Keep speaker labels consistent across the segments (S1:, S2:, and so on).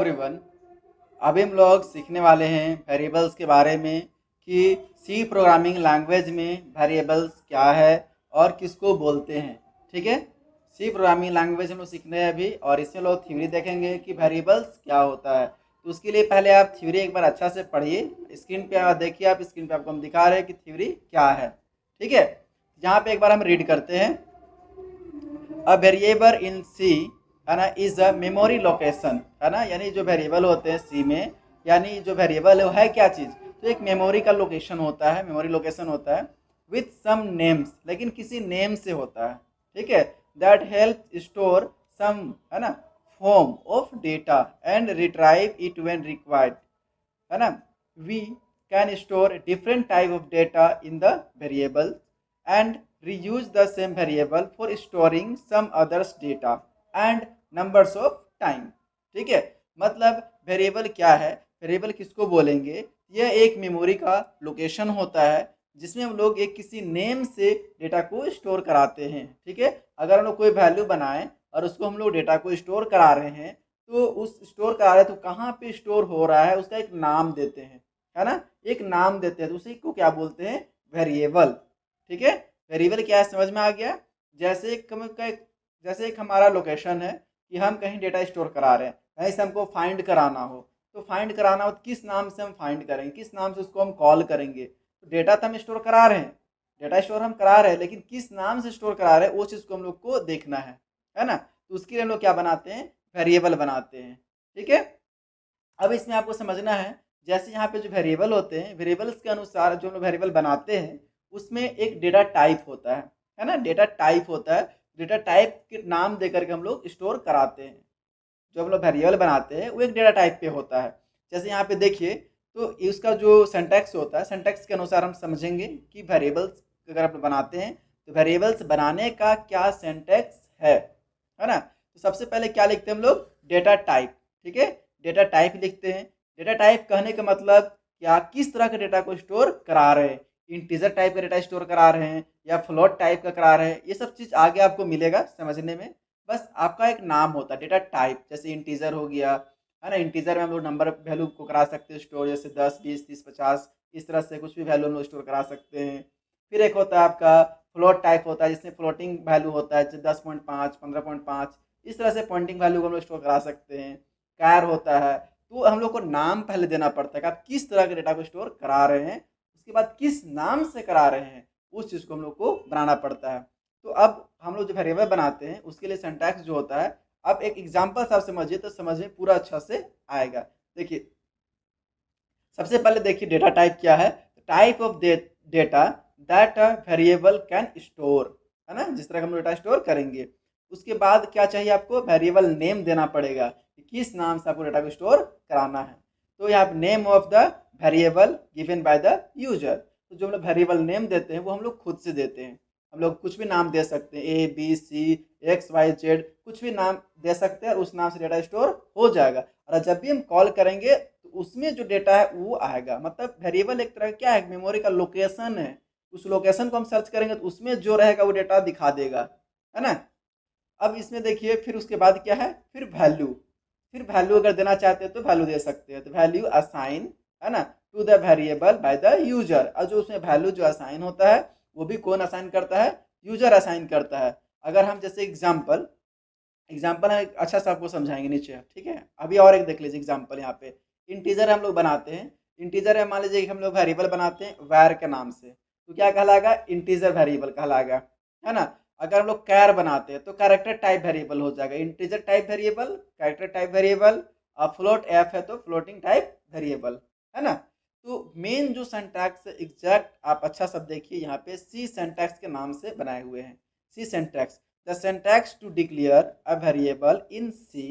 S1: Everyone. अभी हम लोग सीखने वाले हैं वेरिएबल्स के बारे में कि सी प्रोग्रामिंग लैंग्वेज में वेरिएबल्स क्या है और किसको बोलते हैं। ठीक है, सी प्रोग्रामिंग लैंग्वेज हम लोग सीख रहे हैं अभी, और इसमें लोग थ्योरी देखेंगे कि वेरिएबल्स क्या होता है। तो उसके लिए पहले आप थ्योरी एक बार अच्छा से पढ़िए। स्क्रीन पे देखिए, आप स्क्रीन पे आपको हम दिखा रहे हैं कि थ्योरी क्या है। ठीक है, यहाँ पे एक बार हम रीड करते हैं। अ वेरिएबल इन सी है ना इज अ मेमोरी लोकेशन, है ना, यानी जो वेरिएबल होते हैं सी में, यानी जो वेरिएबल है क्या चीज़, तो एक मेमोरी का लोकेशन होता है, मेमोरी लोकेशन होता है विथ सम नेम्स, लेकिन किसी नेम से होता है। ठीक है, दैट हेल्प स्टोर सम, है ना, form of data and retrieve it when required, है ना। We can store different type of data in the variable and reuse the same variable for storing some others data and numbers of time। ठीक है, मतलब variable क्या है, variable किसको बोलेंगे, यह एक मेमोरी का लोकेशन होता है जिसमें हम लोग एक किसी नेम से डेटा को स्टोर कराते हैं। ठीक है, अगर हम लोग कोई वैल्यू बनाएं और उसको हम लोग डेटा को स्टोर करा रहे हैं, तो उस स्टोर करा रहे हैं तो कहाँ पे स्टोर हो रहा है उसका एक नाम देते हैं, है ना, एक नाम देते हैं, तो उसी को क्या बोलते हैं, वेरिएबल। ठीक है, वेरिएबल क्या है समझ में आ गया। जैसे एक हमारा लोकेशन है कि हम कहीं डेटा स्टोर करा रहे हैं, कहीं से हमको फाइंड कराना हो, तो फाइंड कराना हो तो किस नाम से हम फाइंड करेंगे, किस नाम से उसको हम कॉल करेंगे। तो डेटा तो हम स्टोर करा रहे हैं, डेटा स्टोर हम करा रहे हैं, लेकिन किस नाम से स्टोर करा रहे हैं वो चीज़ को हम लोग को देखना है ना। तो उसके लिए हम लोग क्या बनाते हैं, वेरिएबल बनाते हैं। ठीक है, अब इसमें आपको समझना है, जैसे यहाँ पे जो वेरिएबल होते हैं, वेरिएबल्स के अनुसार जो हम लोग वेरिएबल बनाते हैं उसमें एक डेटा टाइप होता है ना, डेटा टाइप होता है। डेटा टाइप के नाम दे करके हम लोग स्टोर कराते हैं। जो हम लोग वेरिएबल बनाते हैं वो एक डेटा टाइप पे होता है। जैसे यहाँ पे देखिए, तो इसका जो सिंटैक्स होता है, सिंटैक्स के अनुसार हम समझेंगे कि वेरिएबल्स अगर आप बनाते हैं तो वेरिएबल्स बनाने का क्या सिंटैक्स है ना। तो सबसे पहले क्या लिखते हैं हम लोग, डेटा टाइप। ठीक है, डेटा टाइप लिखते हैं। डेटा टाइप कहने का मतलब क्या, किस तरह के डेटा को स्टोर करा रहे हैं, इंटीजर टाइप का डेटा स्टोर करा रहे हैं या फ्लोट टाइप का करा रहे हैं, ये सब चीज़ आगे आपको मिलेगा समझने में। बस आपका एक नाम होता है डेटा टाइप, जैसे इंटीजर हो गया, है ना, इंटीजर में हम लोग नंबर वैल्यू को करा सकते हैं स्टोर, जैसे 10 20 30 50, इस तरह से कुछ भी वैल्यू हम लोग स्टोर करा सकते हैं। फिर एक होता है आपका फ्लोट टाइप होता है, जिसमें फ्लोटिंग वैल्यू होता है, जैसे 10.5 15.5, इस तरह से पॉइंटिंग वैल्यू को हम लोग स्टोर करा सकते हैं। कैर होता है, तो हम लोग को नाम पहले देना पड़ता है कि आप किस तरह के डेटा को स्टोर करा रहे हैं, उसके बाद किस नाम से करा रहे हैं उस चीज़ को हम लोग को बनाना पड़ता है। तो अब हम लोग जो वेरिएबल बनाते हैं उसके लिए सिंटैक्स जो होता है, अब एक एग्जांपल से आप समझिए तो समझ में पूरा अच्छा से आएगा। देखिए, सबसे पहले देखिए डेटा टाइप क्या है, type of data that a variable can store, है ना, जिस तरह हम डेटा स्टोर करेंगे। उसके बाद क्या चाहिए आपको, वेरिएबल नेम देना पड़ेगा कि किस नाम से आपको डेटा को स्टोर कराना है। तो यहाँ name of the variable given by the user, तो जो हम लोग वेरिएबल नेम देते हैं वो हम लोग खुद से देते हैं। हम लोग कुछ भी नाम दे सकते हैं, A B C X Y Z, कुछ भी नाम दे सकते हैं और उस नाम से डेटा स्टोर हो जाएगा। और जब भी हम कॉल करेंगे तो उसमें जो डेटा है वो आएगा। मतलब वेरिएबल एक तरह क्या है, मेमोरी का लोकेशन है। उस लोकेशन को हम सर्च करेंगे तो उसमें जो रहेगा वो डेटा दिखा देगा, है ना। अब इसमें देखिए फिर उसके बाद क्या है, फिर वैल्यू। फिर वैल्यू अगर देना चाहते हैं तो वैल्यू दे सकते हैं, तो वैल्यू असाइन, है ना, to the variable by the user. और जो उसमें वैल्यू जो असाइन होता है वो भी कौन असाइन करता है, यूजर असाइन करता है। अगर हम जैसे एग्जाम्पल एग्जाम्पल है अच्छा सा आपको समझाएंगे नीचे, ठीक है। अभी और एक देख लीजिए एग्जाम्पल, यहाँ पे इंटीजर हम लोग बनाते हैं। इंटीजर है, मान लीजिए कि हम लोग वेरिएबल बनाते हैं वैर के नाम से, तो क्या कहलाएगा, इंटीजर वेरिएबल कहलाएगा, है ना। अगर हम लोग कैर बनाते हैं तो कैरेक्टर टाइप वेरिएबल हो जाएगा, integer type variable, character type variable. और फ्लोट एफ है तो फ्लोटिंग टाइप वेरिएबल, है ना। तो मेन जो सिंटैक्स एग्जैक्ट आप अच्छा सब देखिए, यहाँ पे सी सिंटैक्स के नाम से बनाए हुए हैं। सी syntax, the syntax to declare a variable in C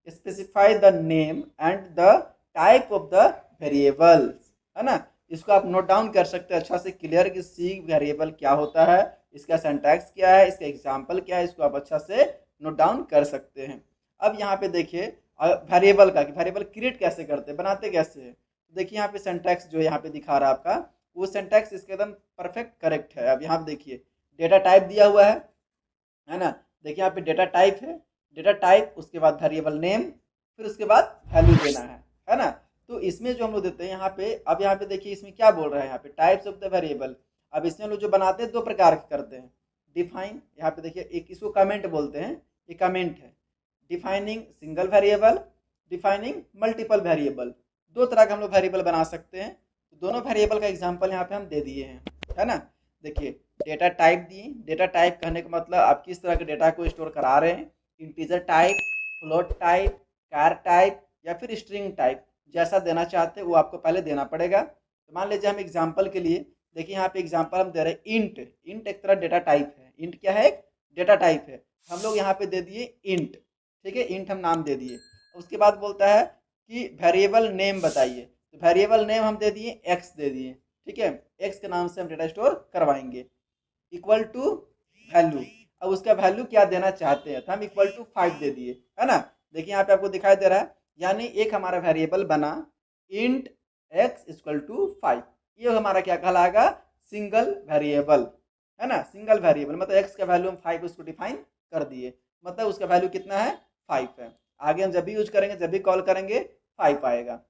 S1: specify the name and the type of the variables, है ना। इसको आप नोट डाउन कर सकते हैं अच्छा से क्लियर कि सी वेरिएबल क्या होता है, इसका सिंटैक्स क्या है, इसका एग्जांपल क्या है, इसको आप अच्छा से नोट डाउन कर सकते हैं। अब यहाँ पे देखिए वेरिएबल का, वेरिएबल क्रिएट कैसे करते हैं, बनाते कैसे हैं। देखिए यहाँ पे सिंटैक्स जो यहाँ पे दिखा रहा है आपका, वो सिंटैक्स इसके एकदम परफेक्ट करेक्ट है। अब यहाँ पे देखिए डेटा टाइप दिया हुआ है ना। देखिए यहाँ पे डेटा टाइप है, डेटा टाइप, उसके बाद वेरिएबल नेम, फिर उसके बाद वैल्यू देना है ना। तो इसमें जो हम लोग देते हैं यहाँ पे, अब यहाँ पे देखिए इसमें क्या बोल रहा है, यहाँ पे टाइप्स ऑफ द वेरिएबल। अब इसमें हम लोग जो बनाते हैं दो प्रकार के करते हैं। डिफाइन, यहाँ पे देखिए एक इसको कमेंट बोलते हैं, ये कमेंट है। Defining single variable, defining multiple variable, दो तरह का हम लोग वेरिएबल बना सकते हैं। तो दोनों वेरिएबल का एग्जांपल यहाँ पे हम दे दिए हैं, है ना। देखिए डेटा टाइप दिए, डेटा टाइप कहने का मतलब आप किस तरह के डेटा को स्टोर करा रहे हैं, integer type, float type, car type या फिर स्ट्रिंग टाइप, जैसा देना चाहते हैं वो आपको पहले देना पड़ेगा। तो मान लीजिए हम एग्जाम्पल के लिए देखिए यहाँ पे एग्जाम्पल हम दे रहे हैं इंट। इंट एक तरह डेटा टाइप है, इंट क्या है, एक डेटा टाइप है। हम लोग यहाँ पे दे दिए इंट, ठीक है, इंट हम नाम दे दिए। उसके बाद बोलता है कि वेरिएबल नेम बताइए, तो वेरिएबल नेम हम दे दिए एक्स दे दिए, ठीक है, एक्स के नाम से हम डेटा स्टोर करवाएंगे। इक्वल टू वैल्यू, अब उसका वैल्यू क्या देना चाहते हैं, तो हम इक्वल टू 5 दे दिए, है ना। देखिए यहाँ पे आपको दिखाई दे रहा है, यानी एक हमारा वेरिएबल बना इंट एक्स इक्वल टू 5, ये हमारा क्या कहलाएगा, सिंगल वेरिएबल, है ना। सिंगल वेरिएबल मतलब एक्स का वैल्यू हम 5 उसको डिफाइन कर दिए, मतलब उसका वैल्यू कितना है, 5 है। आगे हम जब भी यूज करेंगे, जब भी कॉल करेंगे 5 आएगा।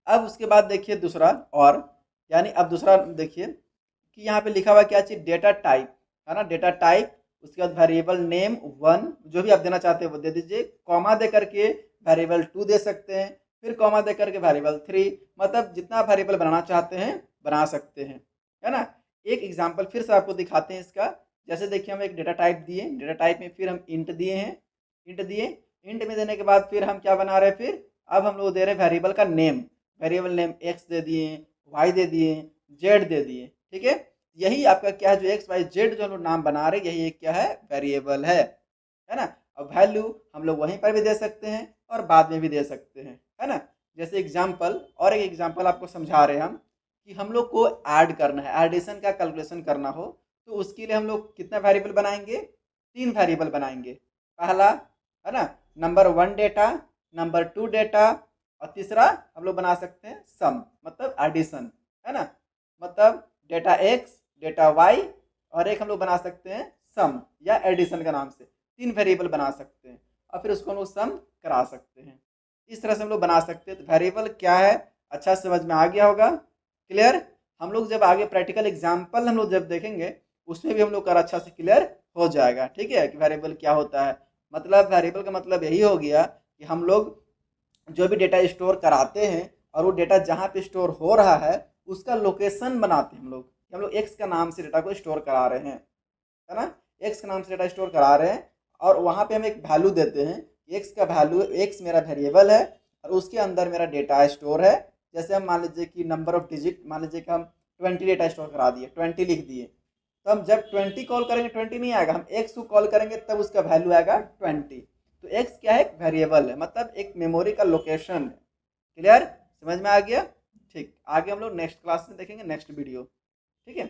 S1: अब उसके बाद देखिए दूसरा, और यानी अब दूसरा देखिए कि यहाँ पे लिखा हुआ क्या चीज, डेटा टाइप, है ना, डेटा टाइप। उसके बाद वेरिएबल नेम 1, जो भी आप देना चाहते हैं वो दे दीजिए, कॉमा दे करके वेरिएबल 2 दे सकते हैं, फिर कॉमा दे करके वेरिएबल 3, मतलब जितना वेरिएबल बनाना चाहते हैं बना सकते हैं, है ना। एक एग्जाम्पल फिर से आपको दिखाते हैं इसका। जैसे देखिए हम एक डेटा टाइप दिए, डेटा टाइप में फिर हम इंट दिए हैं, इंट दिए, इंट में देने के बाद फिर हम क्या बना रहे हैं, फिर अब हम लोग दे रहे हैं वेरिएबल का नेम, वेरिएबल नेम एक्स दे दिए, वाई दे दिए, जेड दे दिए, ठीक है। यही आपका क्या है, जो एक्स वाई जेड जो हम लोग नाम बना रहे हैं, यही एक क्या है, वेरिएबल है ना। अब वैल्यू हम लोग वहीं पर भी दे सकते हैं और बाद में भी दे सकते हैं, है ना। जैसे एग्जाम्पल, और एक एग्जाम्पल आपको समझा रहे हैं हम कि हम लोग को ऐड करना है, एडिशन का कैलकुलेशन करना हो, तो उसके लिए हम लोग कितना वेरिएबल बनाएंगे, 3 वेरिएबल बनाएंगे। पहला है ना नंबर 1 डेटा, नंबर 2 डेटा, और तीसरा हम लोग बना सकते हैं सम, मतलब एडिशन, है ना। मतलब डेटा एक्स, डेटा वाई, और एक हम लोग बना सकते हैं सम या एडिशन का नाम से, 3 वेरिएबल बना सकते हैं और फिर उसको हम लोग सम करा सकते हैं। इस तरह से हम लोग बना सकते हैं। तो वेरिएबल क्या है, अच्छा समझ में आ गया होगा, क्लियर। हम लोग जब आगे प्रैक्टिकल एग्जाम्पल हम लोग जब देखेंगे, उसमें भी हम लोग का अच्छा से क्लियर हो जाएगा, ठीक है, कि वेरिएबल क्या होता है। मतलब वेरिएबल का मतलब यही हो गया कि हम लोग जो भी डेटा स्टोर कराते हैं और वो डेटा जहाँ पे स्टोर हो रहा है उसका लोकेशन बनाते हैं हम लोग एक्स का नाम से डेटा को स्टोर करा रहे हैं, है ना, एक्स के नाम से डेटा स्टोर करा रहे हैं। और वहाँ पे हम एक वैल्यू देते हैं, एक्स का वैल्यू, एक्स मेरा वेरिएबल है और उसके अंदर मेरा डेटा स्टोर है। जैसे हम मान लीजिए कि नंबर ऑफ डिजिट, मान लीजिए कि हम 20 डेटा स्टोर करा दिए, 20 लिख दिए, तो हम जब 20 कॉल करेंगे 20 नहीं आएगा, हम एक्स को कॉल करेंगे तब उसका वैल्यू आएगा 20। तो एक्स क्या है, एक वेरिएबल है, मतलब एक मेमोरी का लोकेशन है। क्लियर, समझ में आ गया। ठीक, आगे हम लोग नेक्स्ट क्लास में देखेंगे, नेक्स्ट वीडियो, ठीक है।